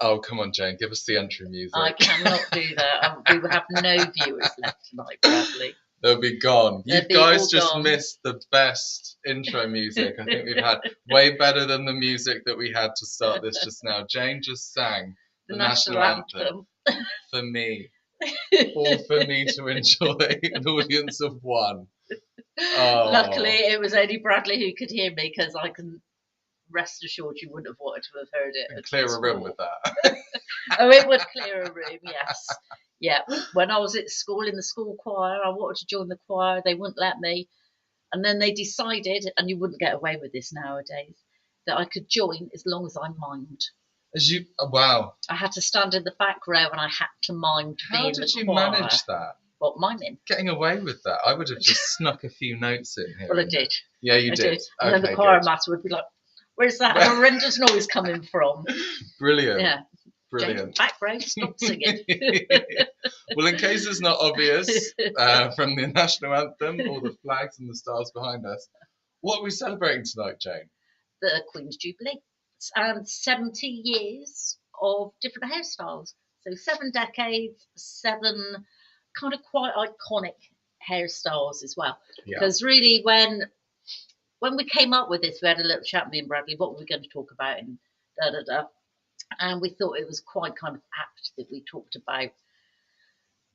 Oh, come on, Jane, give us the entry music. I cannot do that. We will have no viewers left tonight, Bradley. They'll be gone. You guys just gone. missed the best intro music I think we've had. Way better than the music that we had to start this just now. Jane just sang the national anthem for me. All for me to enjoy, an audience of one. Oh. Luckily, it was only Bradley who could hear me, because I can rest assured you wouldn't have wanted to have heard it. And clear a room with that. Oh, it would clear a room, yes. Yeah. When I was at school, in the school choir, I wanted to join the choir. They wouldn't let me. And then they decided, and you wouldn't get away with this nowadays, that I could join as long as I mimed. Wow. I had to stand in the back row and I had to mime to be in the choir. How did you manage that? What, miming? Getting away with that? I would have just snuck a few notes in here. Well, I did. Yeah, you did. And then the choir master would be like, where's that horrendous noise coming from? Brilliant. Yeah. Brilliant. Back row, stop singing. Well, in case it's not obvious from the national anthem, all the flags and the stars behind us, what are we celebrating tonight, Jane? The Queen's Jubilee. And 70 years of different hairstyles. So 7 decades, 7 kind of quite iconic hairstyles as well. Because really, when we came up with this, we had a little chat with me and Bradley, what were we going to talk about, and and we thought it was quite kind of apt that we talked about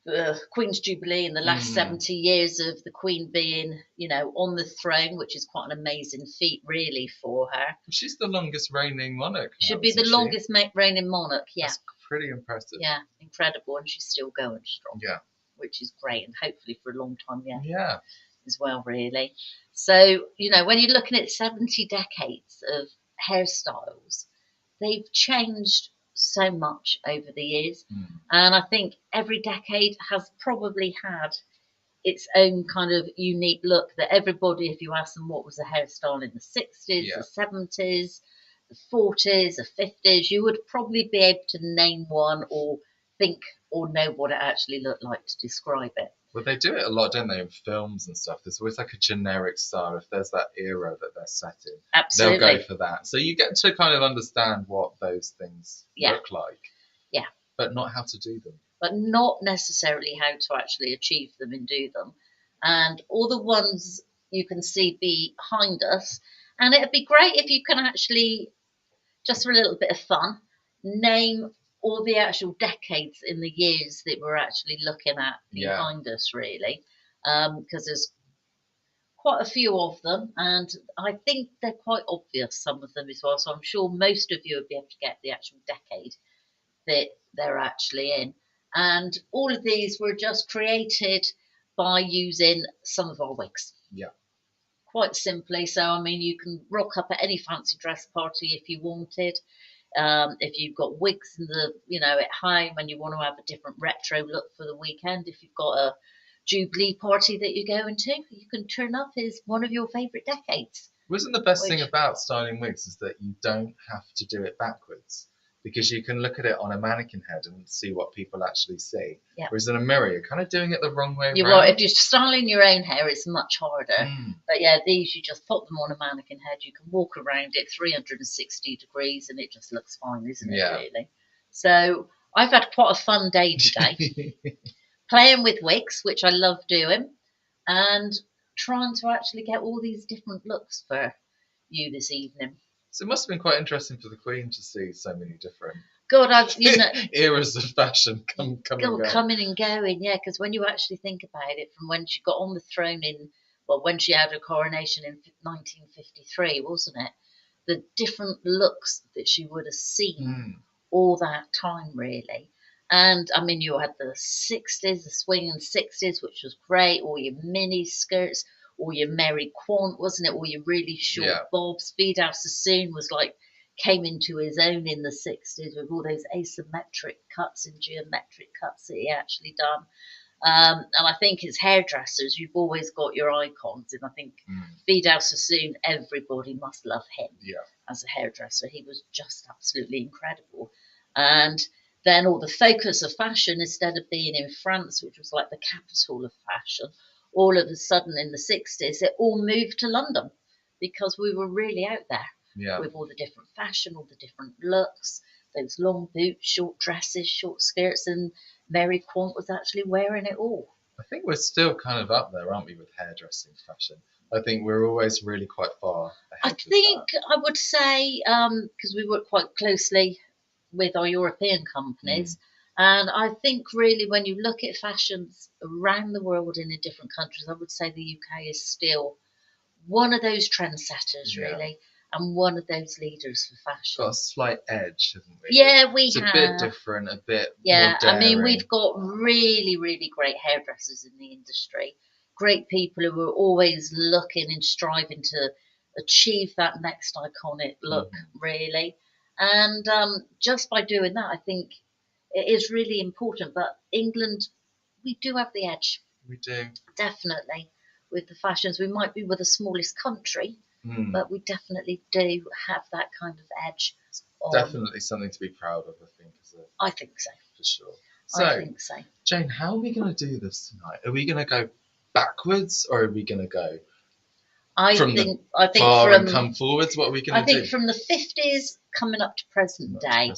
the Queen's Jubilee and the last 70 years of the Queen being, on the throne, which is quite an amazing feat, really, for her. She's the longest reigning monarch. Should be the longest reigning monarch, yeah. That's pretty impressive. Yeah, incredible, and she's still going strong. Yeah. Which is great, and hopefully for a long time yet. Yeah. As well, really. So, when you're looking at 70 decades of hairstyles, they've changed so much over the years. And I think every decade has probably had its own kind of unique look that everybody, if you ask them what was a hairstyle in the 60s, the 70s, the 40s, the 50s, you would probably be able to name one or think or know what it actually looked like to describe it. Well, they do it a lot, don't they, in films and stuff? There's always like a generic style. If there's that era that they're set in, absolutely, they'll go for that. So you get to kind of understand what those things look like. Yeah. But not how to do them. But not necessarily how to actually achieve them and do them. And all the ones you can see behind us. And it'd be great if you can actually, just for a little bit of fun, name all the actual decades in the years that we're actually looking at behind us, really, because there's quite a few of them, and I think they're quite obvious, some of them as well, so I'm sure most of you will be able to get the actual decade that they're actually in. And all of these were just created by using some of our wigs. Yeah. Quite simply. So, I mean, you can rock up at any fancy dress party if you wanted. If you've got wigs in at home and you want to have a different retro look for the weekend, if you've got a Jubilee party that you're going to, you can turn up as one of your favourite decades. Wasn't the best thing about styling wigs is that you don't have to do it backwards, because you can look at it on a mannequin head and see what people actually see. Yeah. Whereas in a mirror, you're kind of doing it the wrong way around. If you're styling your own hair, it's much harder. But yeah, these, you just pop them on a mannequin head. You can walk around it 360 degrees and it just looks fine, isn't it, really? So I've had quite a fun day today. Playing with wigs, which I love doing, and trying to actually get all these different looks for you this evening. So it must have been quite interesting for the Queen to see so many different eras of fashion coming and going, yeah, because when you actually think about it, from when she got on the throne when she had her coronation in 1953, wasn't it? The different looks that she would have seen all that time, really. And, I mean, you had the 60s, the swinging 60s, which was great, all your mini skirts, all your Mary Quant, wasn't it? All your really short bobs. Vidal Sassoon came into his own in the 60s with all those asymmetric cuts and geometric cuts that he actually done. And I think as hairdressers, you've always got your icons. And I think Vidal Sassoon, everybody must love him as a hairdresser. He was just absolutely incredible. And then all the focus of fashion, instead of being in France, which was like the capital of fashion, all of a sudden in the 60s, it all moved to London because we were really out there with all the different fashion, all the different looks. those long boots, short dresses, short skirts, and Mary Quant was actually wearing it all. I think we're still kind of up there, aren't we, with hairdressing fashion? I think we're always really quite far I ahead with think that. I would say, because we work quite closely with our European companies, and I think really when you look at fashions around the world in the different countries, I would say the UK is still one of those trendsetters, Yeah. really, and one of those leaders for fashion. Got a slight edge, haven't we? Yeah, we It's have. a bit different, a bit Yeah, more daring. I mean, we've got really, really great hairdressers in the industry. Great people who are always looking and striving to achieve that next iconic look, really. And just by doing that, I think it is really important. But England, we do have the edge. We do. Definitely. With the fashions, we might be with the smallest country, Mm. but we definitely do have that kind of edge. Definitely something to be proud of, I think. I think so. For sure. So, I think so. Jane, how are we going to do this tonight? Are we going to go backwards, or are we going to go I from think far from and come forwards? What are we going to do? I think from the 50s coming up to present day,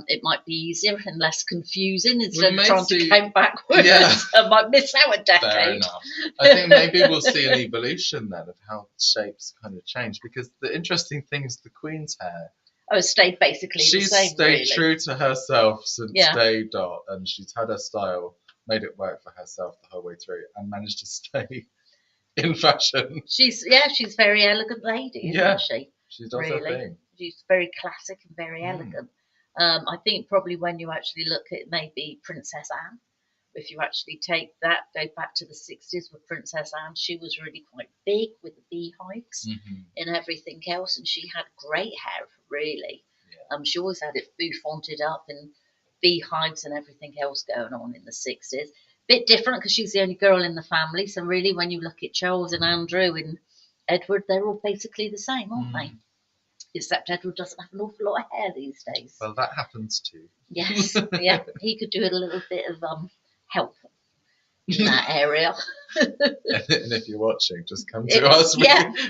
it might be easier and less confusing instead of trying to count backwards. Yeah. I might miss out a decade. Fair enough. I think maybe we'll see an evolution then of how shapes kind of change, because the interesting thing is the Queen's hair. Oh, stayed basically the same. She's stayed really. true to herself since Yeah. day dot, and she's had her style, made it work for herself the whole way through, and managed to stay in fashion. She's very elegant lady, isn't she? She does her thing. She's very classic and very elegant. I think probably when you actually look at maybe Princess Anne, if you actually take that, go back to the 60s with Princess Anne, she was really quite big with the beehives and everything else, and she had great hair, really. Yeah. She always had it bouffanted up and beehives and everything else going on in the 60s. Bit different because she's the only girl in the family, so really when you look at Charles and Andrew and Edward, they're all basically the same, aren't they? Except Edward doesn't have an awful lot of hair these days. Well, that happens too. Yes, yeah, he could do a little bit of help in that area. And if you're watching, just come to us.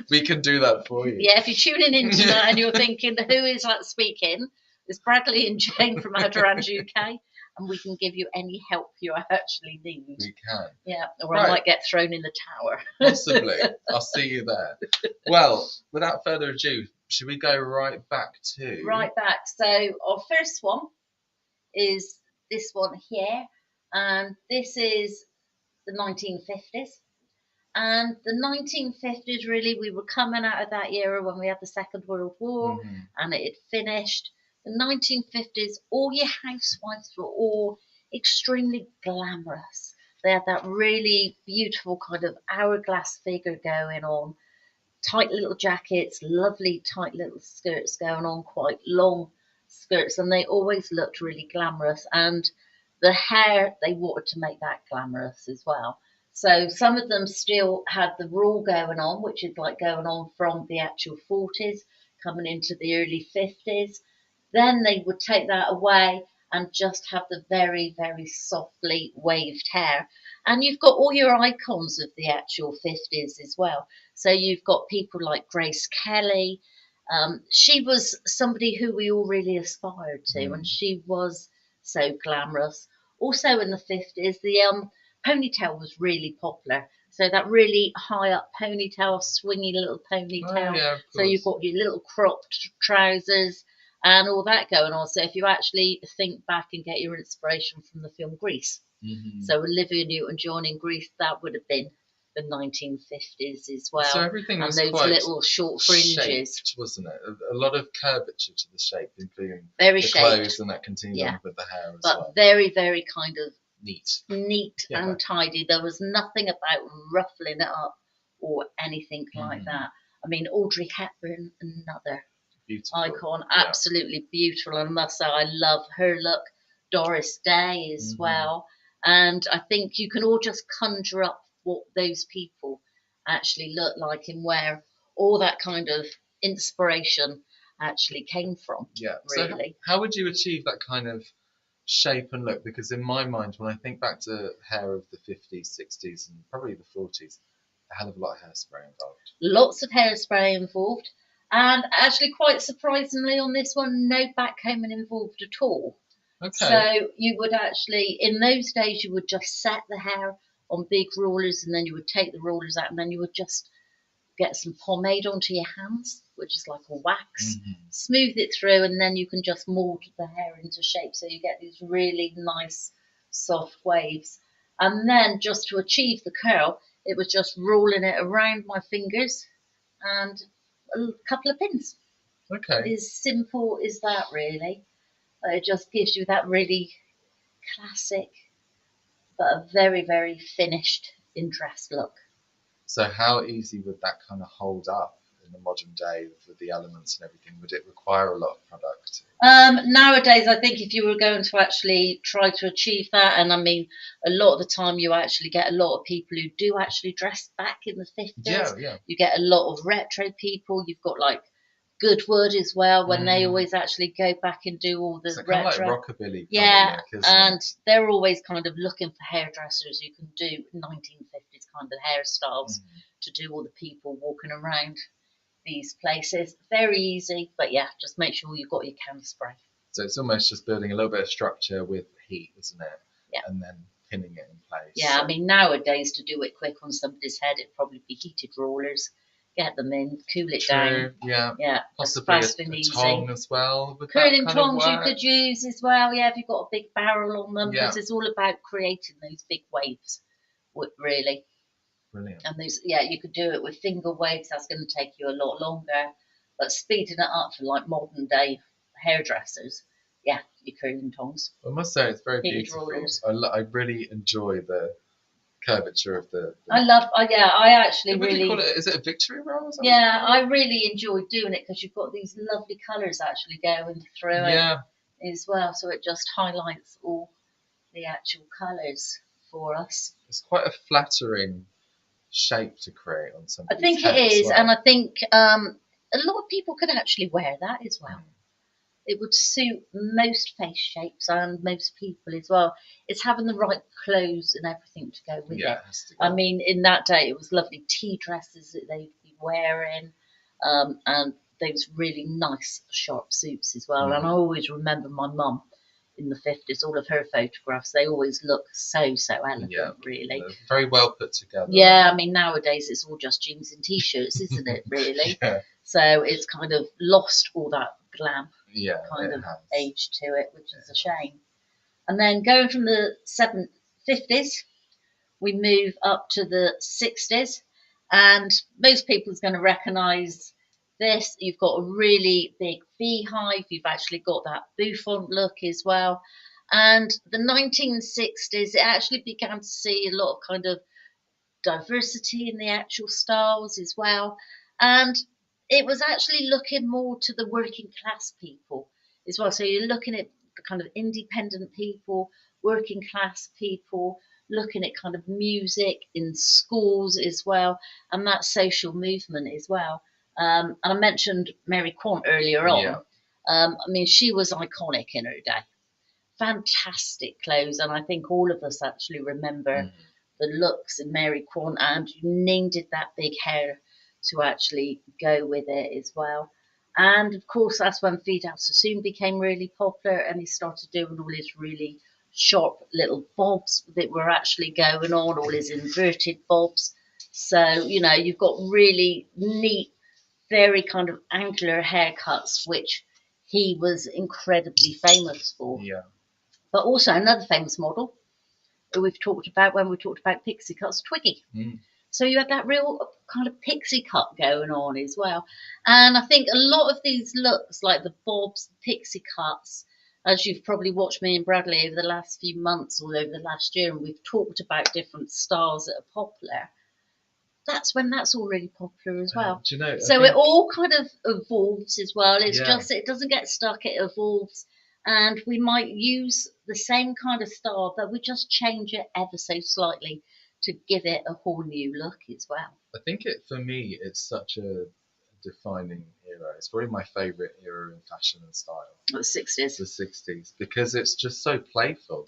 We can do that for you. Yeah, if you're tuning in tonight and you're thinking, who is that speaking? It's Bradley and Jane from Aderans UK, and we can give you any help you actually need. We can. Yeah, or I might get thrown in the tower. Possibly. I'll see you there. Well, without further ado, should we go right back to... Right back. So our first one is this one here, and this is the 1950s. And the 1950s, really, we were coming out of that era when we had the Second World War, and it had finished. The 1950s, all your housewives were all extremely glamorous. They had that really beautiful kind of hourglass figure going on, tight little jackets, lovely tight little skirts going on, quite long skirts, and they always looked really glamorous. And the hair, they wanted to make that glamorous as well. So some of them still had the roll going on, which is like going on from the actual 40s, coming into the early 50s. Then they would take that away and just have the very, very softly waved hair. And you've got all your icons of the actual 50s as well. So you've got people like Grace Kelly. She was somebody who we all really aspired to, and she was so glamorous. Also in the 50s, the ponytail was really popular. So that really high up ponytail, swingy little ponytail. Oh, yeah, of course. So you've got your little cropped trousers and all that going on. So if you actually think back and get your inspiration from the film Grease, so Olivia Newton-John in Grease, that would have been the 1950s as well. So everything was and those quite little short fringes, shaped, wasn't it? A lot of curvature to the shape, including very the shaped. clothes, and that continued on with the hair as well. But very, very kind of neat and tidy. There was nothing about ruffling it up or anything like that. I mean, Audrey Hepburn, another beautiful icon, absolutely beautiful. And I must say, I love her look. Doris Day as well. And I think you can all just conjure up what those people actually look like and where all that kind of inspiration actually came from. Yeah, really. So how would you achieve that kind of shape and look? Because in my mind, when I think back to hair of the 50s, 60s, and probably the 40s, a hell of a lot of hairspray involved. Lots of hairspray involved. And actually, quite surprisingly on this one, no backcombing involved at all. Okay. So you would actually, in those days, you would just set the hair on big rollers, and then you would take the rollers out, and then you would just get some pomade onto your hands, which is like a wax, smooth it through, and then you can just mould the hair into shape. So you get these really nice, soft waves. And then just to achieve the curl, it was just rolling it around my fingers and a couple of pins. Okay. As simple as that, really. It just gives you that really classic, but a very, very finished in dress look. So how easy would that kind of hold up in the modern day with the elements and everything? Would it require a lot of product? Nowadays, I think if you were going to actually try to achieve that, and I mean, a lot of the time you actually get a lot of people who do actually dress back in the 50s. Yeah. You get a lot of retro people. You've got like Goodwood as well, when they always actually go back and do all the retro. Kind of like rockabilly. Yeah, look, and they're always kind of looking for hairdressers who can do 1950s kind of hairstyles to do all the people walking around these places. Very easy, but yeah, just make sure you've got your can spray. So it's almost just building a little bit of structure with heat, isn't it? Yeah. And then pinning it in place. Yeah, I mean, nowadays to do it quick on somebody's head, it'd probably be heated rollers. Get them in, cool it down. Yeah. Possibly fast and a easy. tong as well. Curling tongs you could use as well. Yeah, if you've got a big barrel on them, because it's all about creating those big waves. Really. Brilliant. And those, you could do it with finger waves. That's going to take you a lot longer. But speeding it up for like modern day hairdressers, your curling tongs. I must say it's very beautiful. I really enjoy the curvature of the I actually what do really you call it? Is it a victory roll or something? Yeah, I really enjoy doing it because you've got these lovely colours actually going through it as well, so it just highlights all the actual colours for us. It's quite a flattering shape to create on something. I think it is, and I think a lot of people could actually wear that as well. It would suit most face shapes and most people as well. It's having the right clothes and everything to go with it. I mean, in that day, it was lovely tea dresses that they'd be wearing, and those really nice sharp suits as well. And I always remember my mum in the 50s, all of her photographs, they always look so elegant, really. Very well put together. Yeah, I mean, nowadays it's all just jeans and T-shirts, isn't it, really? So it's kind of lost all that glam kind of age to it, which is a shame. And then going from the 50s, we move up to the 60s, and most people's going to recognise this. You've got a really big beehive. You've actually got that bouffant look as well. And the 1960s, it actually began to see a lot of kind of diversity in the actual styles as well. And it was actually looking more to the working class people as well. So you're looking at the kind of independent people, working class people, looking at kind of music in schools as well, and that social movement as well. And I mentioned Mary Quant earlier on. I mean, she was iconic in her day. Fantastic clothes, and I think all of us actually remember the looks in Mary Quant, and you needed that big hair to actually go with it as well. And of course, that's when Fidel Sassoon became really popular, and he started doing all his really sharp little bobs that were actually going on, all his inverted bobs. So, you've got really neat, very kind of angular haircuts, which he was incredibly famous for. Yeah. But also another famous model who we've talked about when we talked about pixie cuts, Twiggy. So you had that real kind of pixie cut going on as well. And I think a lot of these looks, like the bobs, the pixie cuts, as you've probably watched me and Bradley over the last few months or over the last year, and we've talked about different styles that are popular, that's when that's all really popular as well. So it all kind of evolves as well. It's just, it doesn't get stuck, it evolves. And we might use the same kind of style, but we just change it ever so slightly to give it a whole new look as well. I think for me, it's such a defining era. It's probably my favourite era in fashion and style. The 60s. The 60s, because it's just so playful.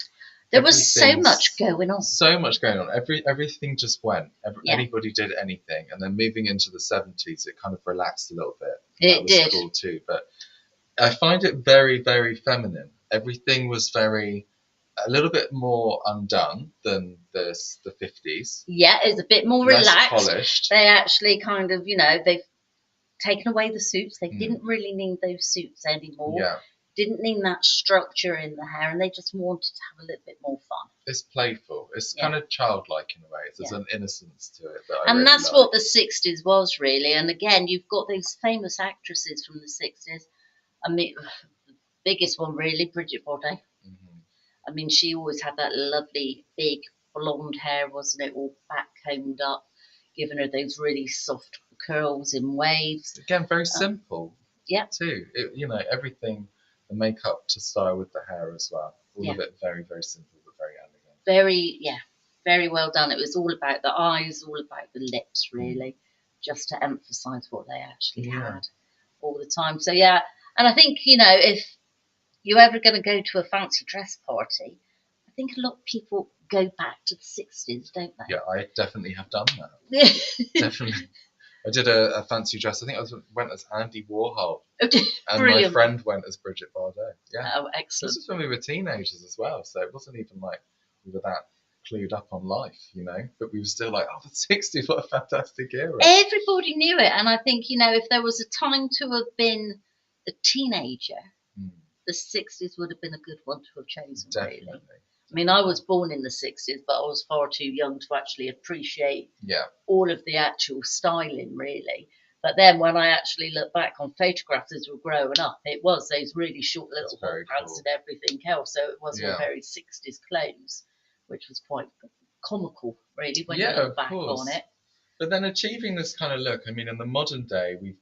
There was so much going on. So much going on. Everything just went. Anybody did anything. And then moving into the 70s, it kind of relaxed a little bit. That was cool too. But I find it very, very feminine. Everything was a little bit more undone than the 50s. Yeah, it's a bit more less relaxed. Polished. They actually kind of, they've taken away the suits. They didn't really need those suits anymore. Yeah. Didn't need that structure in the hair, and they just wanted to have a little bit more fun. It's playful. It's kind of childlike in a way. There's an innocence to it that and really that's like. what the 60s was, really. And again, you've got those famous actresses from the 60s. I mean, the biggest one, really, Bridget Bardot. Mm-hmm. I mean, she always had that lovely, big, blonde hair, wasn't it? All back combed up, giving her those really soft curls in waves. Again, very simple. Yeah. Too. Everything, the makeup to style with the hair as well. All of it very, very simple, but very elegant. Very well done. It was all about the eyes, all about the lips, really, just to emphasise what they actually had all the time. So, and I think, if you're ever going to go to a fancy dress party, I think a lot of people go back to the 60s, don't they? Yeah, I definitely have done that. Definitely. I did a fancy dress. I think went as Andy Warhol. And my friend went as Bridget Bardot. Yeah. Oh, excellent. This was when we were teenagers as well, so it wasn't even like we were that clued up on life, but we were still like, the 60s, what a fantastic era. Everybody knew it, and I think, if there was a time to have been a teenager, the 60s would have been a good one to have chosen. Definitely. Really. I mean, I was born in the 60s, but I was far too young to actually appreciate all of the actual styling, really. But then when I actually look back on photographs as we were growing up, it was those really short little hot pants and everything else. So it was all very 60s clothes, which was quite comical, really, when you look back on it. But then achieving this kind of look, I mean, in the modern day, we've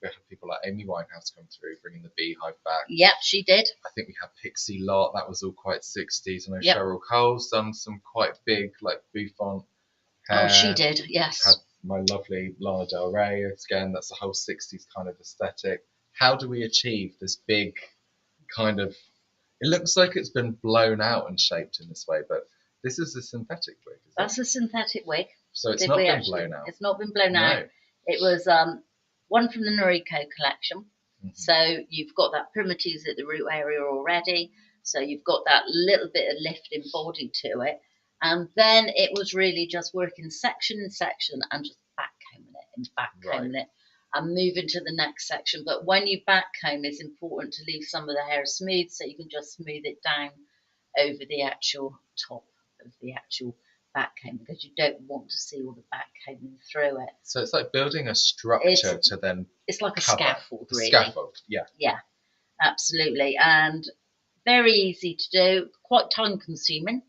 had people like Amy Winehouse come through, bringing the beehive back. Yep, she did. I think we had Pixie Lott, that was all quite 60s. I know Cheryl Cole's done some quite big, like, bouffant hair. Oh, she did, yes. Had my lovely Lana Del Rey, again, that's the whole 60s kind of aesthetic. How do we achieve this big kind of... It looks like it's been blown out and shaped in this way, but this is a synthetic wig, isn't it? That's a synthetic wig. So it's not been blown out. It's not been blown out. It was one from the Noriko collection. Mm-hmm. So you've got that primitives at the root area already. So you've got that little bit of lifting body to it. And then it was really just working section in section and just backcombing it and backcombing it and moving to the next section. But when you backcomb, it's important to leave some of the hair smooth so you can just smooth it down over the actual top of the actual backcomb, because you don't want to see all the backcombing through it. So it's like building a structure to then it's like cover. A scaffold, really. Scaffold, yeah, absolutely. And very easy to do, quite time consuming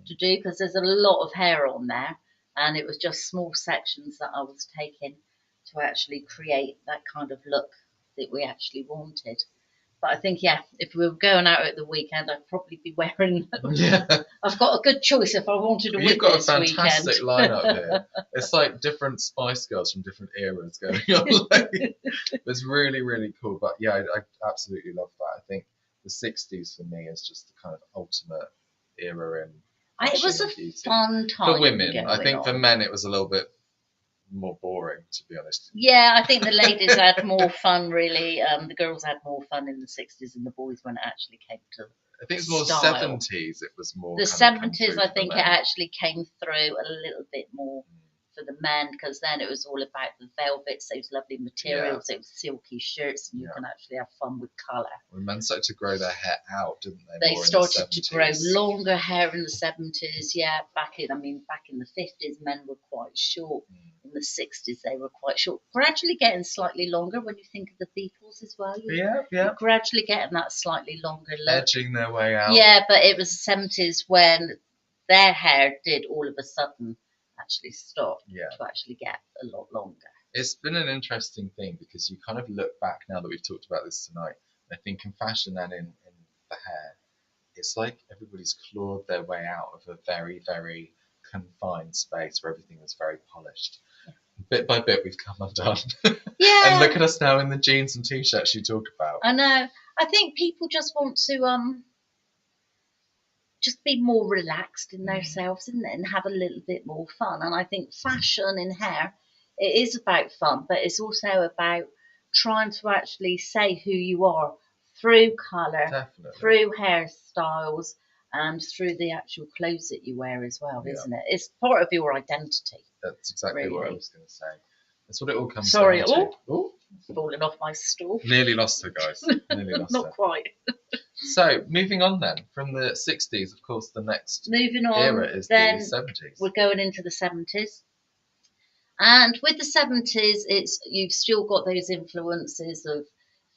to do, because there's a lot of hair on there, and it was just small sections that I was taking to actually create that kind of look that we actually wanted. But I think, if we were going out at the weekend, I'd probably be wearing... I've got a good choice if I wanted a wig this weekend. You've got a fantastic lineup here. It's like different Spice Girls from different eras going on. It's really, really cool. But I absolutely love that. I think the 60s for me is just the kind of ultimate era in it was a fun time. For women. I think for men it was a little bit more boring, to be honest. Yeah, I think the ladies had more fun, really. The girls had more fun in the 60s than the boys when it actually came to I think it was more style. 70s. It was more the 70s. I think it actually came through a little bit more for the men, because then it was all about the velvets, those lovely materials, those silky shirts, and you can actually have fun with colour. Well, men started to grow their hair out, didn't they? They started to grow longer hair in the 70s. Back in the 50s, men were quite short. In the 60s, they were quite short. Gradually getting slightly longer when you think of the Beatles as well. You're gradually getting that slightly longer look. Edging their way out. Yeah, but it was the 70s when their hair did all of a sudden actually stop to actually get a lot longer. It's been an interesting thing, because you kind of look back now that we've talked about this tonight, and I think in fashion and in the hair, it's like everybody's clawed their way out of a very, very confined space where everything was very polished. Bit by bit, we've come undone. And look at us now in the jeans and t-shirts you talk about. I know. I think people just want to just be more relaxed in themselves, isn't it? And have a little bit more fun. And I think fashion in hair, it is about fun, but it's also about trying to actually say who you are through colour, Definitely. through hairstyles, and through the actual clothes that you wear as well, isn't it? It's part of your identity. That's exactly what I was going to say. That's what it all comes Sorry, down to. Oh, falling off my stool. Nearly lost her, guys. Nearly lost her. Not quite. So, moving on then, from the 60s, of course, the next era is the 70s. We're going into the 70s. And with the 70s, you've still got those influences of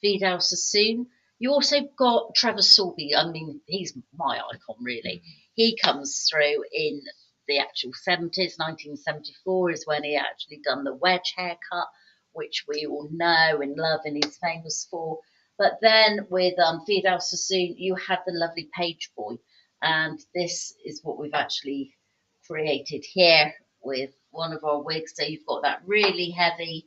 Vidal Sassoon. You also got Trevor Sorbie. I mean, he's my icon, really. He comes through in the actual 70s. 1974 is when he actually done the wedge haircut, which we all know and love and he's famous for. But then with Vidal Sassoon, you had the lovely page boy. And this is what we've actually created here with one of our wigs. So you've got that really heavy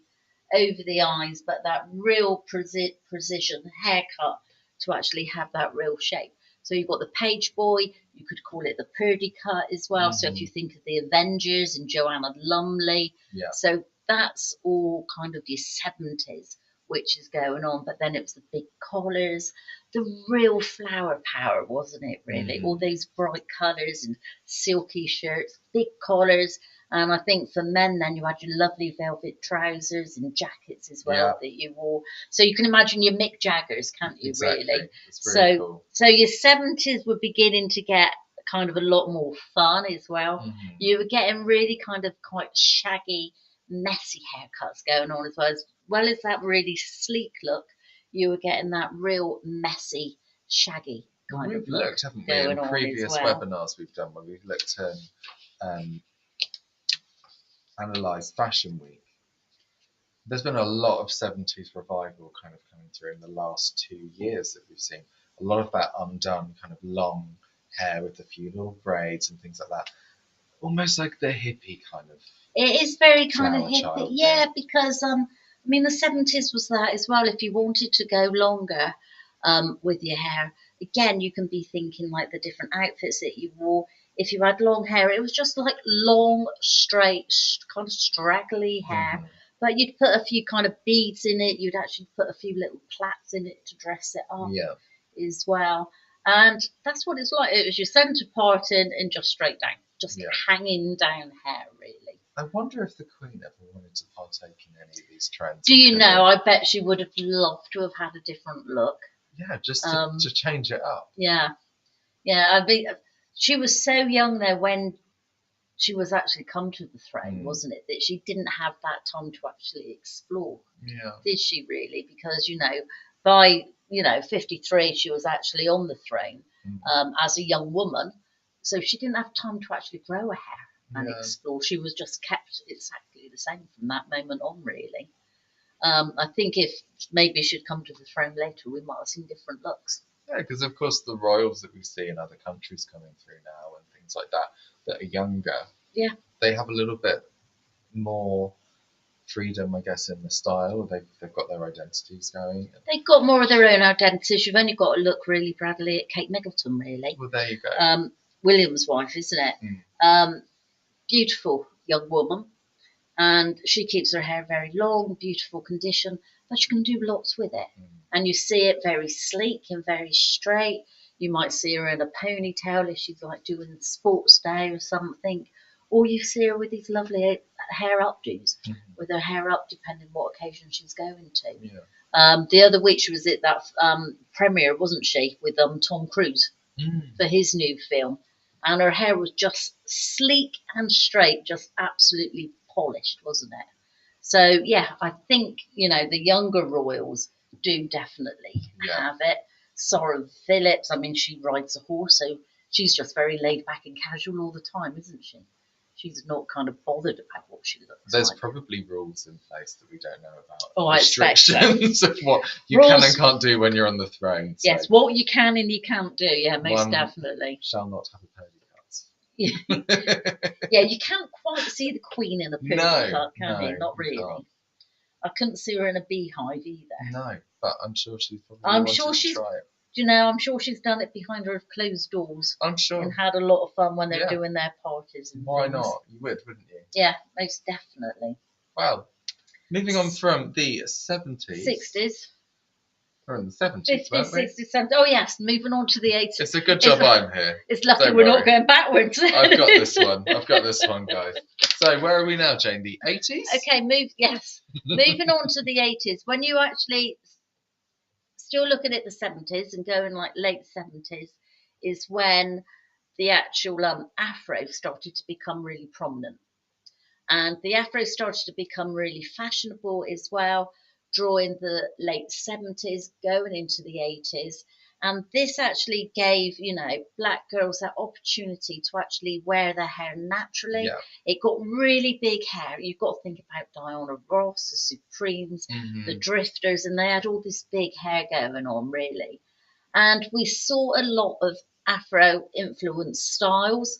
over the eyes, but that real precision haircut to actually have that real shape. So you've got the page boy, you could call it the Purdy cut as well. So if you think of the Avengers and Joanna Lumley, so that's all kind of your 70s, which is going on. But then it was the big collars, the real flower power, wasn't it, really? All those bright colours and silky shirts, big collars. And I think for men, then you had your lovely velvet trousers and jackets as well that you wore. So you can imagine your Mick Jaggers, can't you, really? It's really cool. So your 70s were beginning to get kind of a lot more fun as well. You were getting really kind of quite shaggy, messy haircuts going on as well as that really sleek look. You were getting that real messy, shaggy kind of look. We've looked, haven't we, in previous webinars we've done, where we've looked at analysed Fashion Week. There's been a lot of 70s revival kind of coming through in the last 2 years that we've seen. A lot of that undone kind of long hair with a few little braids and things like that. Almost like the hippie kind of. It is very kind of hippie, because I mean the 70s was that as well. If you wanted to go longer with your hair, again you can be thinking like the different outfits that you wore. If you had long hair, it was just like long, straight, kind of straggly hair. But you'd put a few kind of beads in it. You'd actually put a few little plaits in it to dress it up as well. And that's what it's like. It was your centre part and just straight down, just hanging down hair, really. I wonder if the Queen ever wanted to partake in any of these trends. Do you know, I bet she would have loved to have had a different look. Yeah, just to change it up. Yeah. I mean, she was so young there when she was actually come to the throne, wasn't it? That she didn't have that time to actually explore. Did she really? Because, by, 53, she was actually on the throne as a young woman. So she didn't have time to actually grow a hair and explore. She was just kept exactly the same from that moment on, really. I think if maybe she'd come to the throne later, we might have seen different looks. Yeah, because of course the royals that we see in other countries coming through now and things like that are younger. Yeah. They have a little bit more freedom, I guess, in the style. They've got their identities going. They've got more of their own identities. You've only got to look really, Bradley, at Kate Middleton, really. Well, there you go. William's wife, isn't it? Beautiful young woman. And she keeps her hair very long, beautiful condition, but she can do lots with it. And you see it very sleek and very straight. You might see her in a ponytail if she's like doing sports day or something. Or you see her with these lovely hair updos, with her hair up depending what occasion she's going to. Yeah. The other week she was at that premiere, wasn't she, with Tom Cruise for his new film. And her hair was just sleek and straight, just absolutely polished, wasn't it? So, yeah, I think, the younger royals do definitely have it. Sarah Phillips, I mean, she rides a horse, so she's just very laid back and casual all the time, isn't she? She's not kind of bothered about what she looks like. There's probably rules in place that we don't know about. Oh, I expect so. Restrictions of what you can and can't do when you're on the throne. So. Yes, what you can and you can't do, most definitely. Shall not have a pony cut. Yeah, you can't quite see the Queen in a pony cut, can you? Not really. I couldn't see her in a beehive either. No, but I'm sure she's probably to try it. I'm sure she's done it behind her closed doors. I'm sure. And had a lot of fun when they're doing their parties and Why things. not? You would, wouldn't you? Yeah, most definitely. Well, Moving on from the 70s. 60s. We're in the 70s, 50s, weren't we? 60s, 70s. Oh, yes, moving on to the 80s. It's a good job I'm here. It's lucky Don't we're worry. not going backwards. I've got this one. Guys. So, where are we now, Jane? The 80s? Okay, moving on to the 80s. When you actually still looking at the 70s and going like late 70s is when the actual afro started to become really prominent. And the afro started to become really fashionable as well, during the late 70s, going into the 80s. And this actually gave, black girls that opportunity to actually wear their hair naturally. Yeah. It got really big hair. You've got to think about Diana Ross, the Supremes, the Drifters, and they had all this big hair going on, really. And we saw a lot of Afro-influenced styles.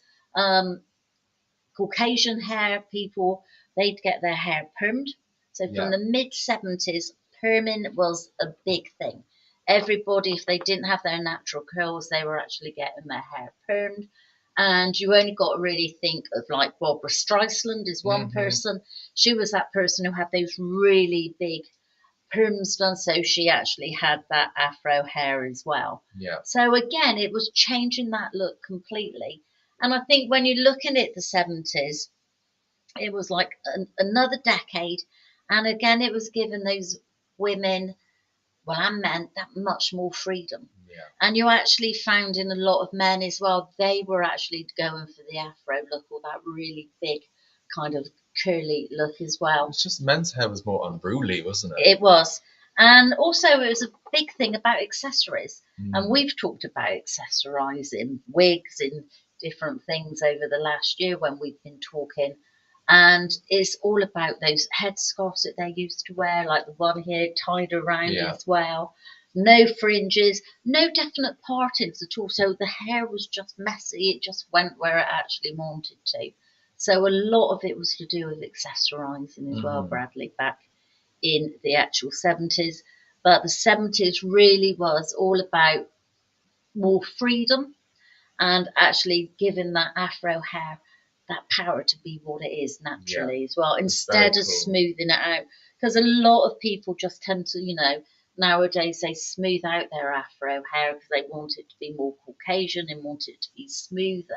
Caucasian hair people, they'd get their hair permed. So from the mid-70s, perming was a big thing. Everybody, if they didn't have their natural curls, they were actually getting their hair permed. And you only got to really think of like Barbara Streisand is one person. She was that person who had those really big perms done, so she actually had that afro hair as well. Yeah. So again, it was changing that look completely. And I think when you're looking at the 70s, it was like another decade. And again, it was giving those women, and men, that much more freedom. Yeah. And you actually found in a lot of men as well, they were actually going for the afro look, or that really big kind of curly look as well. It's just men's hair was more unruly, wasn't it? It was. And also it was a big thing about accessories. And we've talked about accessorising, wigs and different things over the last year when we've been talking. And it's all about those headscarves that they used to wear, like the one here tied around as well. No fringes, no definite partings at all. So the hair was just messy. It just went where it actually wanted to. So a lot of it was to do with accessorising as well, Bradley, back in the actual 70s. But the 70s really was all about more freedom and actually giving that afro hair that power to be what it is naturally as well, instead of smoothing it out. Because a lot of people just tend to, nowadays they smooth out their afro hair because they want it to be more Caucasian and want it to be smoother.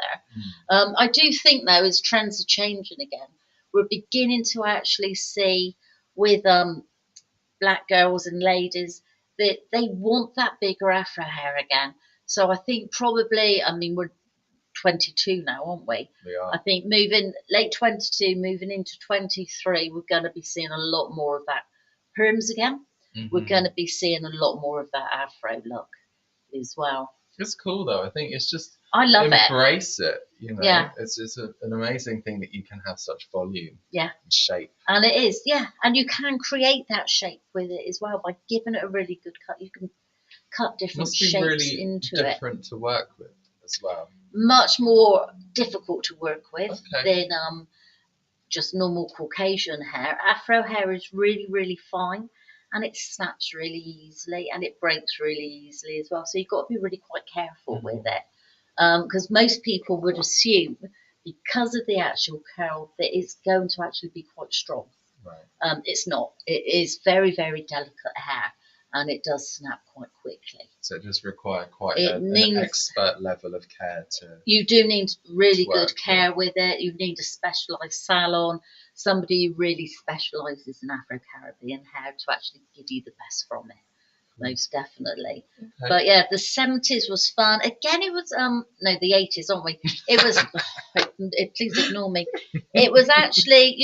I do think, though, as trends are changing again, we're beginning to actually see with black girls and ladies that they want that bigger afro hair again. So I think probably, we're 22 now, aren't we? We are. I think late 22, moving into 23, we're going to be seeing a lot more of that perms again. We're going to be seeing a lot more of that afro look as well. It's cool though. I think it's just I love embrace it. Yeah. It's an amazing thing that you can have such volume. Yeah. And shape. And it is, yeah. And you can create that shape with it as well by giving it a really good cut. You can cut different shapes really into it. It. Different to work with as well. Much more difficult to work with than just normal Caucasian hair. Afro hair is really, really fine, and it snaps really easily, and it breaks really easily as well. So you've got to be really quite careful with it, because most people would assume, because of the actual curl, that it's going to actually be quite strong. Right. It's not. It is very, very delicate hair, and it does snap quite quickly. So it does require quite an expert level of care to. You do need really good care with it. You need a specialised salon, somebody who really specialises in Afro-Caribbean hair to actually give you the best from it. Most definitely. Okay. But yeah, the 70s was fun. Again, it was the 80s, aren't we? It was. Please ignore me. It was actually,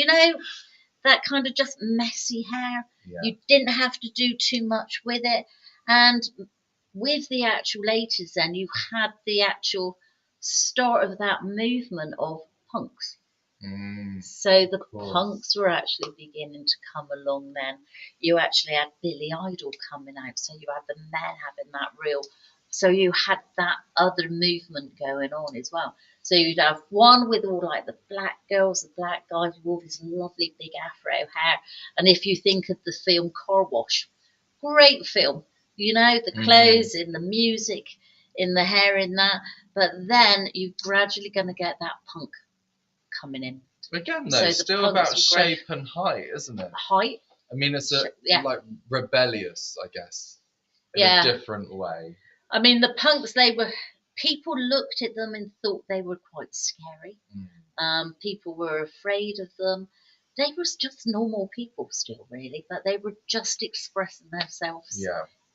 that kind of just messy hair. Yeah. You didn't have to do too much with it. And with the actual 80s then, you had the actual start of that movement of punks. So the punks were actually beginning to come along then. You actually had Billy Idol coming out. So you had the men having that real... So you had that other movement going on as well. So you'd have one with all like the black girls, the black guys with all this lovely big afro hair. And if you think of the film Car Wash, great film, the clothes and the music in the hair in that. But then you're gradually going to get that punk coming in. Again, though, still about shape and height, isn't it? Height, I mean, it's like rebellious, I guess, in a different way. I mean, the punks, people looked at them and thought they were quite scary. People were afraid of them. They were just normal people still, really, but they were just expressing themselves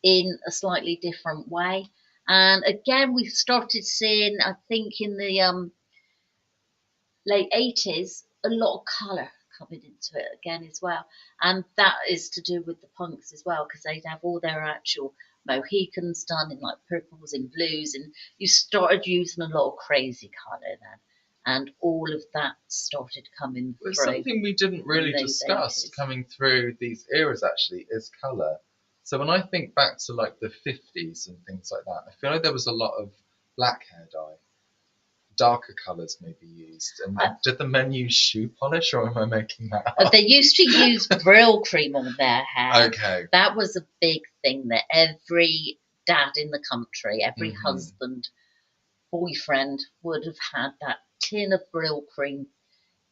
in a slightly different way. And again, we started seeing, I think, in the late 80s, a lot of colour coming into it again as well. And that is to do with the punks as well, because they'd have all their actual Mohicans done in like purples and blues, and you started using a lot of crazy colour then. And all of that started coming through. Something we didn't really discuss 80s. Coming through these eras actually is colour. So when I think back to like the 50s and things like that, I feel like there was a lot of black hair dye. Darker colours may be used. And did the men use shoe polish, or am I making that up? They used to use Brill cream on their hair. Okay. That was a big thing that every dad in the country, every husband, boyfriend would have had that tin of Brill cream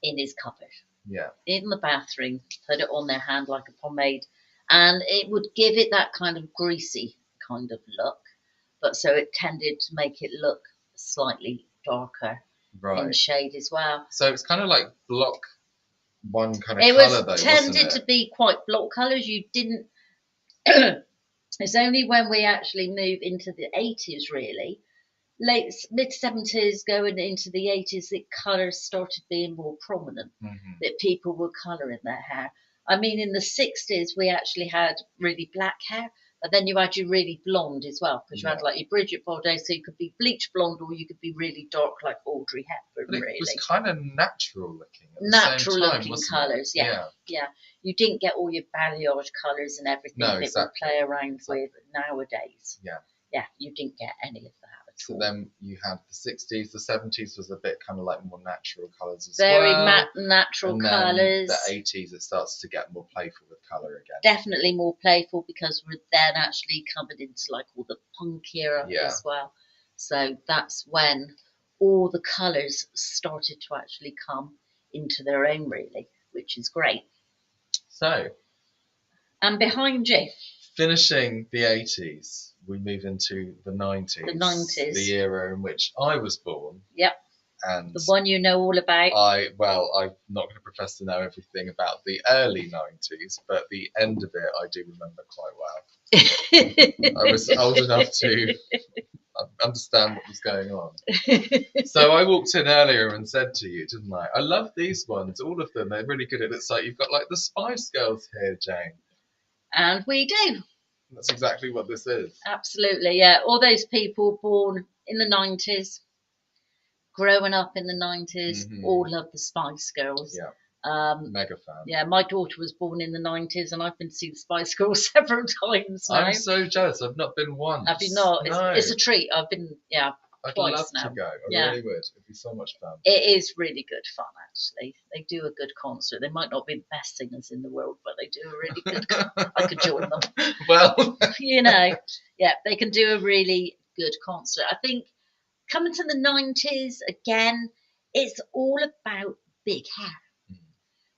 in his cupboard. Yeah. In the bathroom, put it on their hand like a pomade, and it would give it that kind of greasy kind of look. But so it tended to make it look slightly darker in shade as well. So it's kind of like block one kind of colour though, tended to be quite block colours. You didn't it's only when we actually move into the 80s really, mid-70s going into the 80s, that colours started being more prominent, that people were colouring their hair. I mean, in the 60s we actually had really black hair, but then you had your really blonde as well, because you had like your Bridget Bardot, so you could be bleach blonde or you could be really dark like Audrey Hepburn. But it was kind of natural looking. Natural looking colours, yeah. You didn't get all your balayage colours and everything that we play around with nowadays. Yeah, you didn't get any of that. So then you had the 60s, the 70s was a bit kind of like more natural colours as well. Very natural colours. The 80s, it starts to get more playful with colour again. Definitely more playful, because we're then actually coming into like all the punk era as well. So that's when all the colours started to actually come into their own, really, which is great. So. And behind you. Finishing the 80s, we move into the 90s. The 90s. The era in which I was born. Yep. And the one you know all about. I'm not going to profess to know everything about the early 90s, but the end of it I do remember quite well. I was old enough to understand what was going on. So I walked in earlier and said to you, didn't I love these ones, all of them. They're really good. It's like you've got like the Spice Girls here, Jane. And we do. That's exactly what this is. Absolutely, yeah. All those people born in the 90s, growing up in the 90s, all love the Spice Girls. Yeah. Mega fan. Yeah, my daughter was born in the 90s, and I've been to see the Spice Girls several times now. I'm so jealous. I've not been once. Have you not? No. It's a treat. I've been, I'd twice love now. to go. I really would. It'd be so much fun. It is really good fun, actually. They do a good concert. They might not be the best singers in the world, but they do a really good I could join them. Well. They can do a really good concert. I think coming to the 90s, again, it's all about big hair.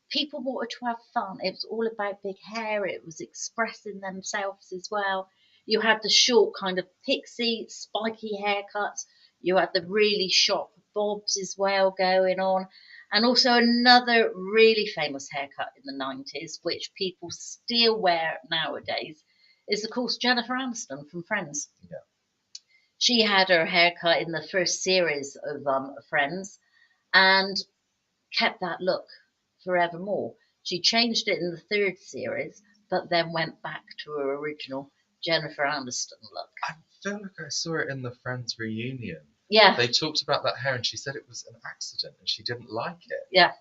People wanted to have fun. It was all about big hair. It was expressing themselves as well. You had the short kind of pixie, spiky haircuts. You had the really sharp bobs as well going on. And also another really famous haircut in the 90s, which people still wear nowadays, is, of course, Jennifer Aniston from Friends. Yeah. She had her haircut in the first series of Friends and kept that look forevermore. She changed it in the third series, but then went back to her original Jennifer Aniston look. I feel like I saw it in the Friends reunion. Yeah. They talked about that hair and she said it was an accident and she didn't like it. Yeah.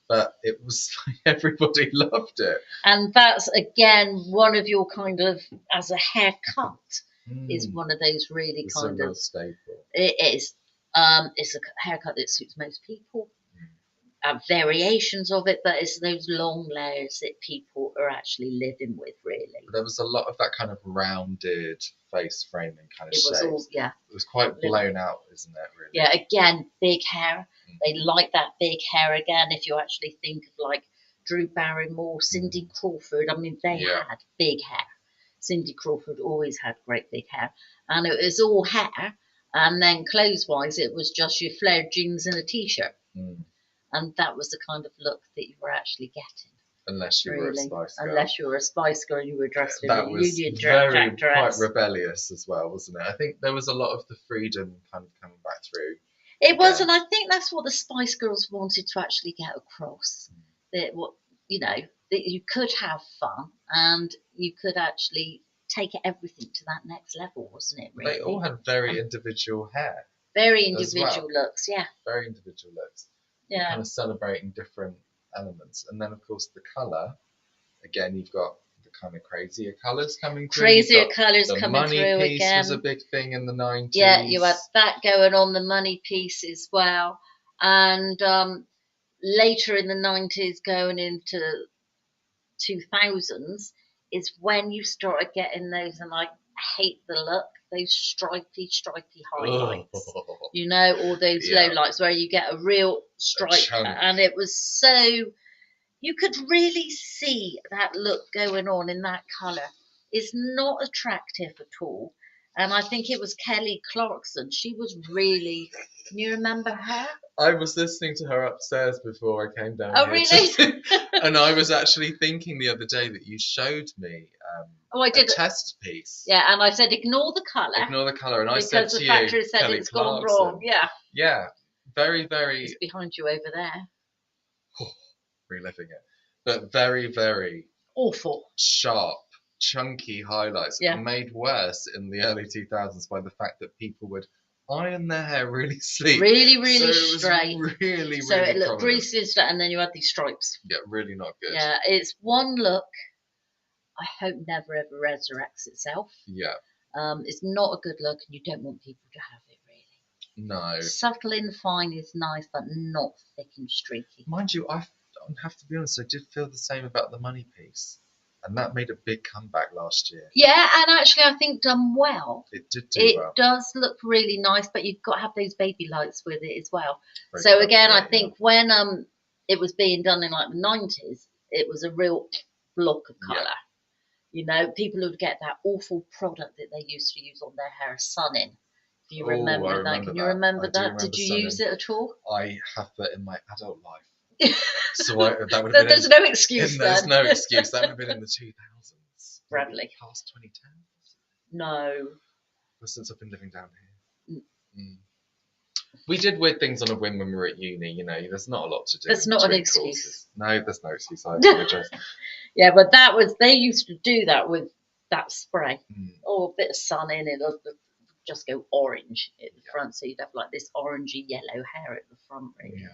But it was like everybody loved it. And that's, again, one of your kind of, as a haircut, is one of those really it's kind a real of... staple. It is. It's a haircut that suits most people. Variations of it, but it's those long layers that people are actually living with, really. There was a lot of that kind of rounded face framing kind of shape. It was quite blown out, isn't it, really? Yeah, again, big hair. They like that big hair again. If you actually think of like Drew Barrymore, Cindy Crawford. I mean, they had big hair. Cindy Crawford always had great big hair, and it was all hair. And then clothes-wise, it was just your flared jeans and a t-shirt, and that was the kind of look that you were actually getting. Unless you were a Spice Girl. Unless you were a Spice Girl and you were dressed in that a was Union very Jack dress. quite rebellious as well, wasn't it? I think there was a lot of the freedom kind of coming back through. It was, and I think that's what the Spice Girls wanted to actually get across. That that you could have fun and you could actually take everything to that next level, wasn't it? Really? They all had very individual hair. Very individual looks, yeah. Very individual looks. Yeah. Kind of celebrating different elements. And then, of course, the colour. Again, you've got the kind of crazier colours coming through. Crazier colours coming through again. The money piece was a big thing in the 90s. Yeah, you had that going on, the money piece as well. And later in the 90s, going into 2000s, is when you started getting those, and I hate the look, those stripy highlights. All those low lights where you get a real stripe, and it was so, you could really see that look going on in that colour. It's not attractive at all. And I think it was Kelly Clarkson. She was really, can you remember her? I was listening to her upstairs before I came down here. Oh, really? And I was actually thinking the other day that you showed me I did. A test piece. Yeah, and I said, ignore the colour. Ignore the colour. And I said to you, because the factory said Kelly it's Clarkson. gone wrong. Yeah. Yeah. Very, very... It's behind you over there. Reliving it. But very, very... awful. Sharp, chunky highlights. Made worse in the early 2000s by the fact that people would iron their hair really sleek. Really, really straight. Really, so really it looked greasy and straight, and then you had these stripes. Yeah, really not good. Yeah, it's one look I hope never ever resurrects itself. Yeah. It's not a good look, and you don't want people to have it, really. No. Subtle and fine is nice, but not thick and streaky. Mind you, I have to be honest, I did feel the same about the money piece. And that made a big comeback last year. Yeah, and actually I think done well. It did do well. It does look really nice, but you've got to have those baby lights with it as well. So again, I think when it was being done in like the 90s, it was a real block of colour. Yeah. People would get that awful product that they used to use on their hair, Sun-In. Do you remember that? Can you remember that? Did you use it at all? I have that in my adult life. So that would have been there's no excuse then. There's no excuse. That would have been in the 2000s. Bradley. Past 2010? No. Well, since I've been living down here. We did weird things on a whim when we were at uni, there's not a lot to do. There's not an excuse. Courses. No, there's no excuse. I apologise. Yeah, but they used to do that with that spray. Or a bit of Sun-In, it'll just go orange at the front, so you'd have like this orangey yellow hair at the front, really. Yeah.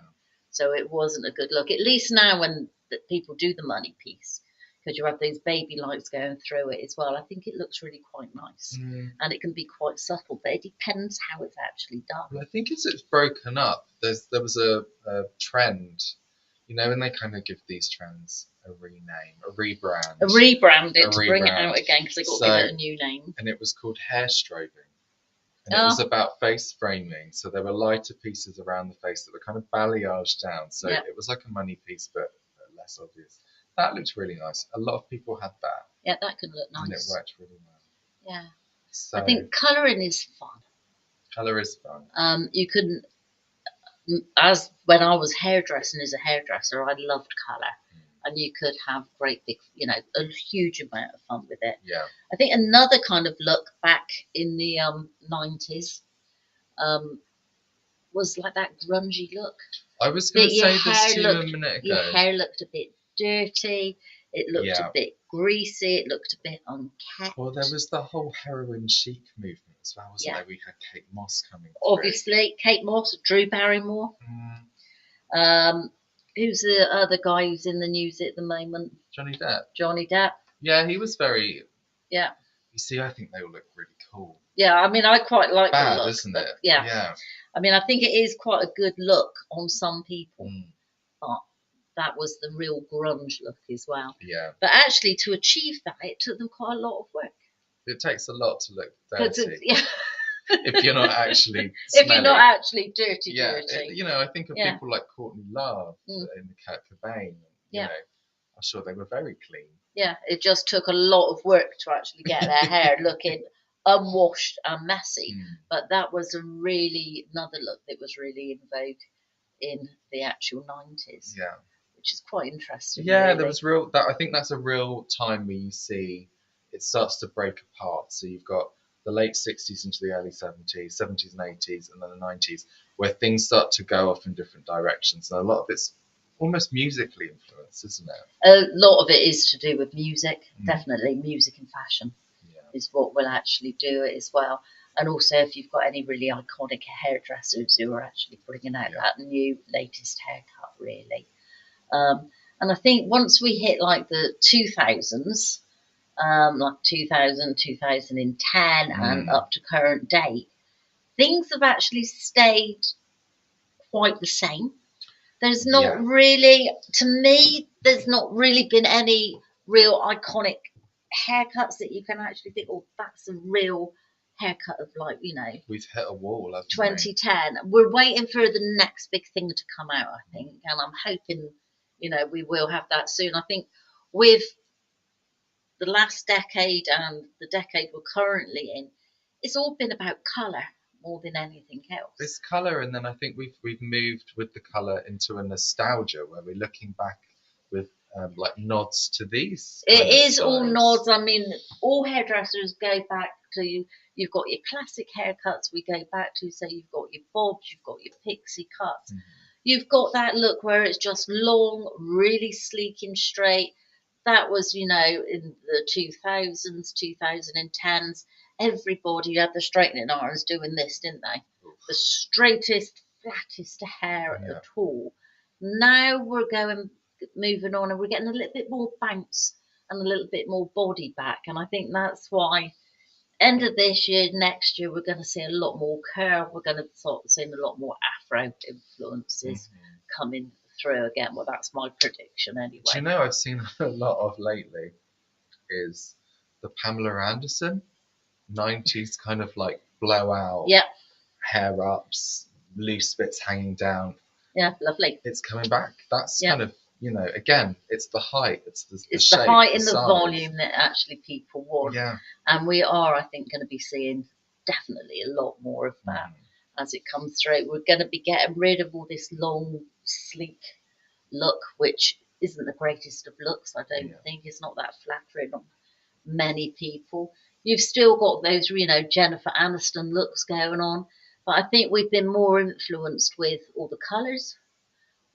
So it wasn't a good look. At least now when people do the money piece, because you have those baby lights going through it as well, I think it looks really quite nice. And it can be quite subtle, but it depends how it's actually done. Well, I think as it's broken up, there was a trend, and they kind of give these trends a rename, a rebrand. Bring it out again, because they got to give it a new name. And it was called hair strobing. And it was about face framing. So there were lighter pieces around the face that were kind of balayaged down. So it was like a money piece, but less obvious. That looked really nice. A lot of people had that. Yeah, that could look nice. And it worked really well. Yeah. So, I think colouring is fun. Colour is fun. You couldn't... As when I was hairdressing as a hairdresser, I loved colour. And you could have great big, a huge amount of fun with it. Yeah. I think another kind of look back in the 90s was like that grungy look. I was going to say this to you a minute ago. Your hair looked a bit dirty. It looked a bit greasy. It looked a bit unkept. Well, there was the whole heroin chic movement as well, wasn't there? We had Kate Moss coming through. Obviously, Kate Moss, Drew Barrymore. Who's the other guy who's in the news at the moment? Johnny Depp. Johnny Depp. Yeah, he was very... Yeah. You see, I think they all look really cool. Yeah, I mean, I quite like the look. Isn't it? Yeah. I mean, I think it is quite a good look on some people. But that was the real grunge look as well. Yeah. But actually, to achieve that, it took them quite a lot of work. It takes a lot to look dirty. Yeah. If you're not actually smelly. If you're not actually dirty. I think of people like Courtney Love and Kurt Cobain. I'm sure they were very clean. Yeah, it just took a lot of work to actually get their hair looking unwashed and messy. But that was another look that was really in vogue in the actual 90s. Yeah. Which is quite interesting. Yeah, really. there was I think that's a real time where you see it starts to break apart. So you've got the late 60s into the early 70s, 70s and 80s, and then the 90s, where things start to go off in different directions. And a lot of it's almost musically influenced, isn't it? A lot of it is to do with music, definitely. Music and fashion is what will actually do it as well. And also, if you've got any really iconic hairdressers who are actually bringing out that new latest haircut, really. And I think once we hit like the 2000s, like 2000, 2010, and up to current date, things have actually stayed quite the same. There's not really, to me, there's not really been any real iconic haircuts that you can actually think, oh, that's a real haircut of, like, you know, we've hit a wall, haven't 2010. We're waiting for the next big thing to come out, I think, and I'm hoping, you know, we will have that soon. I think with the last decade and the decade we're currently in, it's all been about colour more than anything else. It's colour, and then I think we've moved with the colour into a nostalgia where we're looking back with like nods to these. It is all nods. I mean, all hairdressers go back to you've got your classic haircuts we go back to. So you've got your bobs, you've got your pixie cuts. You've got that look where it's just long, really sleek and straight. That was, you know, in the 2000s, 2010s. Everybody had the straightening irons doing this, didn't they? The straightest, flattest hair at all. Now we're moving on, and we're getting a little bit more bounce and a little bit more body back. And I think that's why end of this year, next year, we're going to see a lot more curve. We're going to start seeing a lot more Afro influences coming through again. Well, that's my prediction anyway. Do you know, I've seen a lot of lately is the Pamela Anderson 90s kind of like blowout, hair ups, loose bits hanging down. Yeah, lovely. It's coming back. That's kind of, you know, again, it's the height, it's the it's shape, the height and the size. volume that actually people want. Yeah. And we are, I think, going to be seeing definitely a lot more of that as it comes through. We're going to be getting rid of all this long, sleek look, which isn't the greatest of looks, I don't think. It's not that flattering on many people. You've still got those, you know, Jennifer Aniston looks going on. But I think we've been more influenced with all the colours,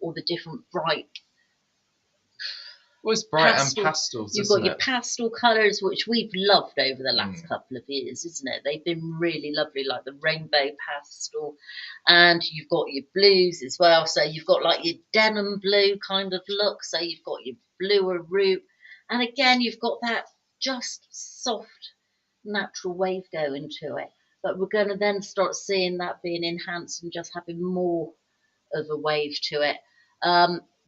all the different bright. Well, it's bright and pastels. You've got your pastel colours, which we've loved over the last couple of years, isn't it? They've been really lovely, like the rainbow pastel. And you've got your blues as well. So you've got like your denim blue kind of look. So you've got your bluer root. And again, you've got that just soft, natural wave going to it. But we're going to then start seeing that being enhanced and just having more of a wave to it.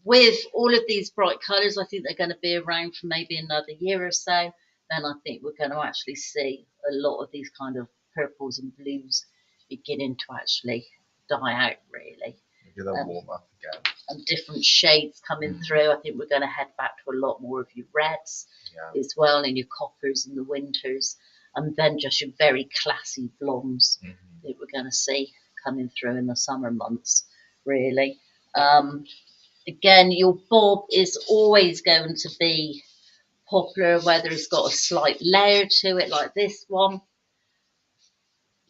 With all of these bright colours, I think they're going to be around for maybe another year or so. Then I think we're going to actually see a lot of these kind of purples and blues beginning to actually die out, really. Maybe they'll warm up again. And different shades coming through. I think we're going to head back to a lot more of your reds as well, and your coppers in the winters. And then just your very classy blondes that we're going to see coming through in the summer months, really. Again, your bob is always going to be popular, whether it's got a slight layer to it like this one,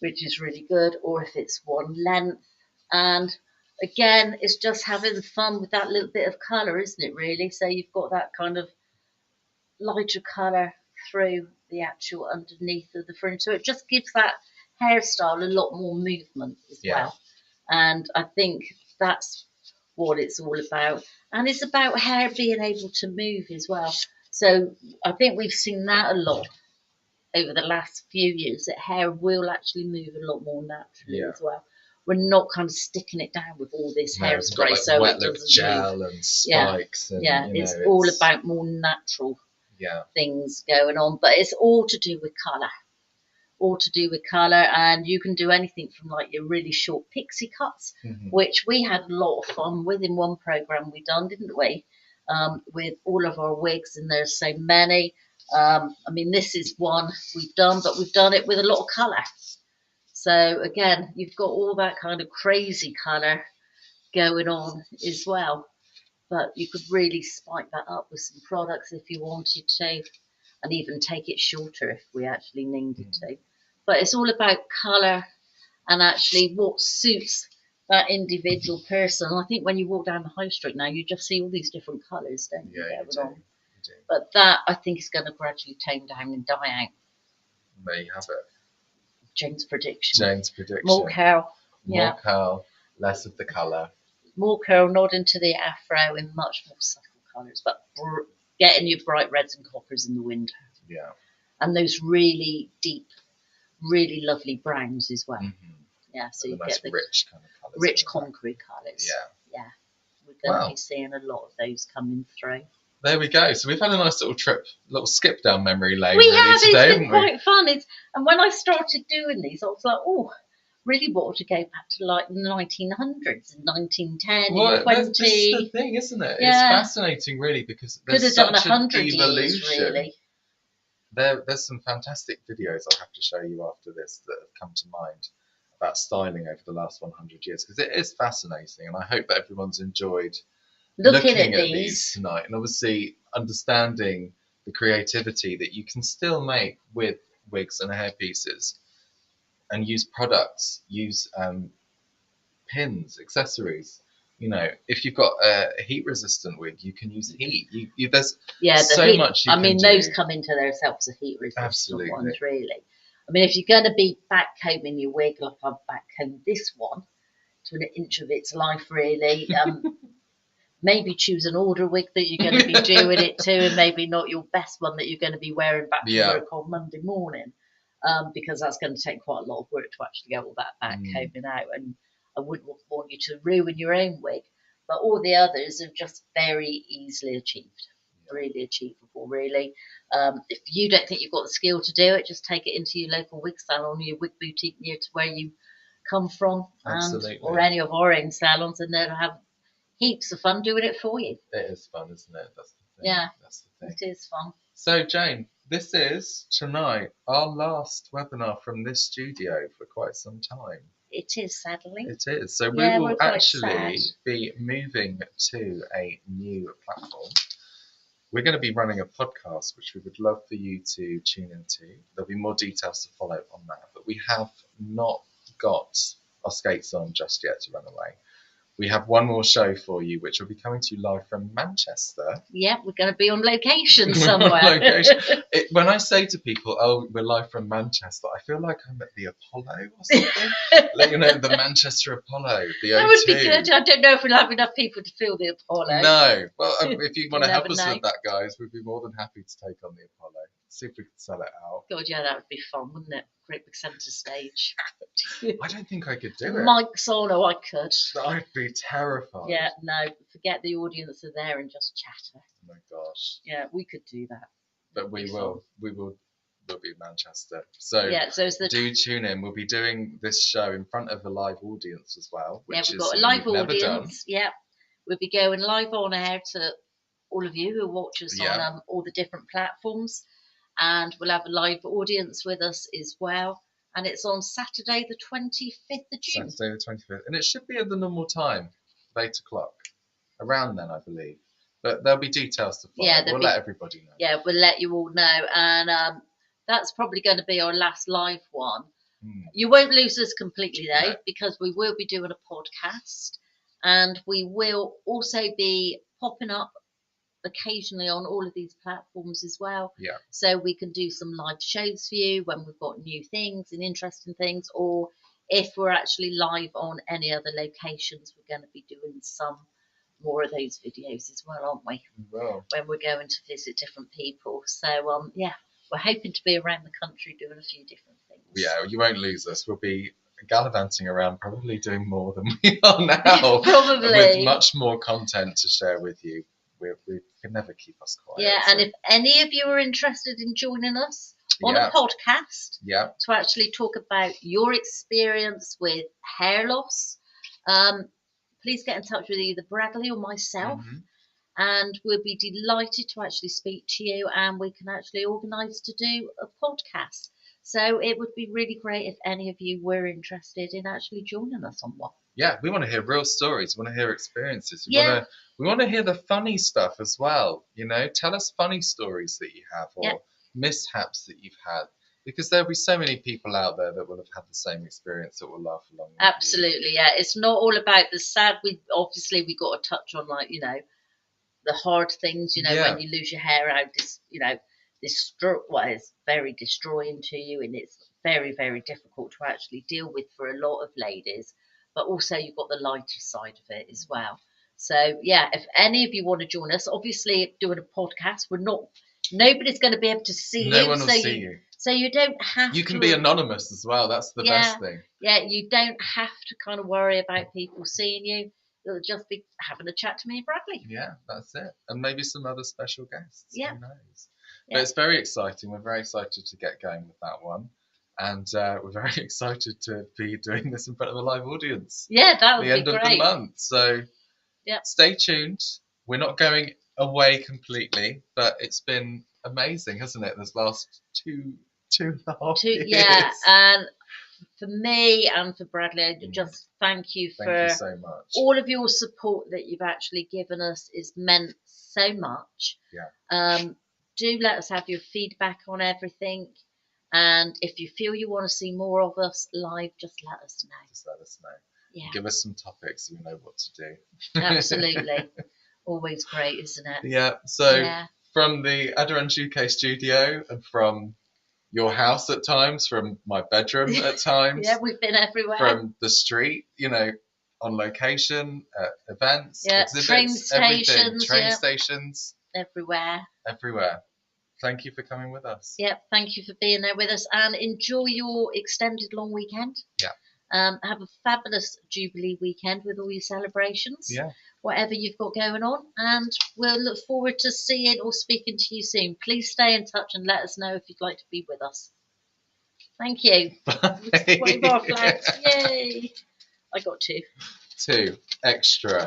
which is really good, or if it's one length. And again, it's just having fun with that little bit of colour, isn't it, really? So you've got that kind of lighter colour through the actual underneath of the fringe. So it just gives that hairstyle a lot more movement as well. And I think that's what it's all about. And it's about hair being able to move as well. So I think we've seen that a lot over the last few years, that hair will actually move a lot more naturally as well. We're not kind of sticking it down with all this hairspray, like so wet it lip doesn't gel move. and spikes. And, it's all about more natural things going on, but it's all to do with colour. All to do with colour, and you can do anything from like your really short pixie cuts, which we had a lot of fun with in one programme we done, didn't we? with all of our wigs, and there's so many. I mean, this is one we've done, but we've done it with a lot of colour. So again, you've got all that kind of crazy colour going on as well. But you could really spike that up with some products if you wanted to, and even take it shorter if we actually needed to. But it's all about colour and actually what suits that individual person. I think when you walk down the high street now, you just see all these different colours, don't you? Yeah, you do. But that, I think, is going to gradually tone down and die out. There you have it. Jane's prediction. Jane's prediction. More curl. More curl, less of the colour. More curl, nodding to the afro in much more subtle colours, but getting your bright reds and coppers in the winter. Yeah. And those really deep, really lovely browns as well. Mm-hmm. Yeah, so and you nice get the rich kind of colours. rich concrete colours. Yeah. Yeah. We're going to be seeing a lot of those coming through. There we go. So we've had a nice little trip, little skip down memory lane. We have. Today, it's been quite fun. And when I started doing these, I was like, oh, really want to go back to like the 1900s and 1910 and 20. This is the thing, isn't it? Yeah. It's fascinating, really, because there's such an evolution. Years, really. There's some fantastic videos I'll have to show you after this that have come to mind about styling over the last 100 years, because it is fascinating, and I hope that everyone's enjoyed looking at these tonight, and obviously understanding the creativity that you can still make with wigs and hairpieces, and use products, use pins, accessories. You know, if you've got a heat-resistant wig, you can use heat. There's so much you can do. those come into themselves as heat-resistant ones, really. I mean, if you're going to be back-combing your wig, like I've back-combed this one to an inch of its life, really, maybe choose an older wig that you're going to be doing it to, and maybe not your best one that you're going to be wearing back to work on Monday morning, because that's going to take quite a lot of work to actually get all that back-combing out, and I wouldn't want you to ruin your own wig. But all the others are just very easily achieved. Really achievable, really. If you don't think you've got the skill to do it, just take it into your local wig salon or your wig boutique near to where you come from, or any of our own salons, and they'll have heaps of fun doing it for you. It is fun, isn't it? That's the thing. Yeah, that's the thing. It is fun. So, Jane, this is tonight our last webinar from this studio for quite some time. It is, sadly. It is. So we will actually be moving to a new platform. We're going to be running a podcast, which we would love for you to tune into. There'll be more details to follow on that, but we have not got our skates on just yet to run away. We have one more show for you, which will be coming to you live from Manchester. Yeah, we're going to be on location somewhere. When I say to people, oh, we're live from Manchester, I feel like I'm at the Apollo or something. You know, the Manchester Apollo, the O2. That would be good. I don't know if we'll have enough people to fill the Apollo. No. Well, if you want to help us with that, guys, we'd be more than happy to take on the Apollo. See if we can sell it out. God, yeah, that would be fun, wouldn't it? Great big centre stage. I don't think I could do it. Mike's on, I could. I'd be terrified. Yeah, no, forget the audience are there and just chatter. Oh my gosh. Yeah, we could do that. But we will. We'll be in Manchester. So, do tune in. We'll be doing this show in front of a live audience as well. Which we've got a live audience. Yeah, we'll be going live on air to all of you who watch us on all the different platforms. And we'll have a live audience with us as well. And it's on Saturday, the 25th of June. Saturday, the 25th. And it should be at the normal time, 8 o'clock. Around then, I believe. But there'll be details to follow. We'll let everybody know. Yeah, we'll let you all know. And that's probably going to be our last live one. You won't lose us completely, though, because we will be doing a podcast. And we will also be popping up occasionally on all of these platforms as well, so we can do some live shows for you when we've got new things and interesting things, or if we're actually live on any other locations, we're going to be doing some more of those videos as well, aren't we? When we're going to visit different people. So we're hoping to be around the country doing a few different things. You won't lose us. We'll be gallivanting around, probably doing more than we are now. Probably with much more content to share with you. We can never keep us quiet. Yeah, and if any of you are interested in joining us on a podcast to actually talk about your experience with hair loss, please get in touch with either Bradley or myself, and we'll be delighted to actually speak to you, and we can actually organise to do a podcast. So it would be really great if any of you were interested in actually joining us on one. Yeah, we want to hear real stories. We want to hear experiences. We want to hear the funny stuff as well. Tell us funny stories that you have, or mishaps that you've had, because there'll be so many people out there that will have had the same experience that will laugh along with Absolutely, yeah. It's not all about the sad. We got to touch on, like, the hard things. When you lose your hair out, it's very destroying to you, and it's very, very difficult to actually deal with for a lot of ladies. But also you've got the lighter side of it as well. So yeah, if any of you want to join us, obviously doing a podcast, nobody's going to be able to see you. No one will see you. So you don't have to. You can be anonymous as well. That's the best thing. Yeah, you don't have to kind of worry about people seeing you. It'll just be having a chat to me and Bradley. Yeah, that's it. And maybe some other special guests. Yeah. Who knows? Yeah. But it's very exciting. We're very excited to get going with that one. And we're very excited to be doing this in front of a live audience. Yeah, that would be great. The end of the month. So stay tuned. We're not going away completely, but it's been amazing, hasn't it? This last two and a half years. Yeah, and for me and for Bradley, just thank you for so much. All of your support that you've actually given us is meant so much. Yeah. Do let us have your feedback on everything. And if you feel you want to see more of us live, just let us know. Just let us know. Yeah. Give us some topics so we know what to do. Absolutely. Always great, isn't it? Yeah. So from the Aderans UK studio, and from your house at times, from my bedroom at times. Yeah, we've been everywhere. From the street, on location, at events, exhibits, train stations, train stations. Everywhere. Thank you for coming with us. Yep, thank you for being there with us, and enjoy your extended long weekend. Yeah. Have a fabulous Jubilee weekend with all your celebrations. Yeah. Whatever you've got going on, and we'll look forward to seeing or speaking to you soon. Please stay in touch and let us know if you'd like to be with us. Thank you. Bye. Wave off, lads. Yay. I got two. Two extra.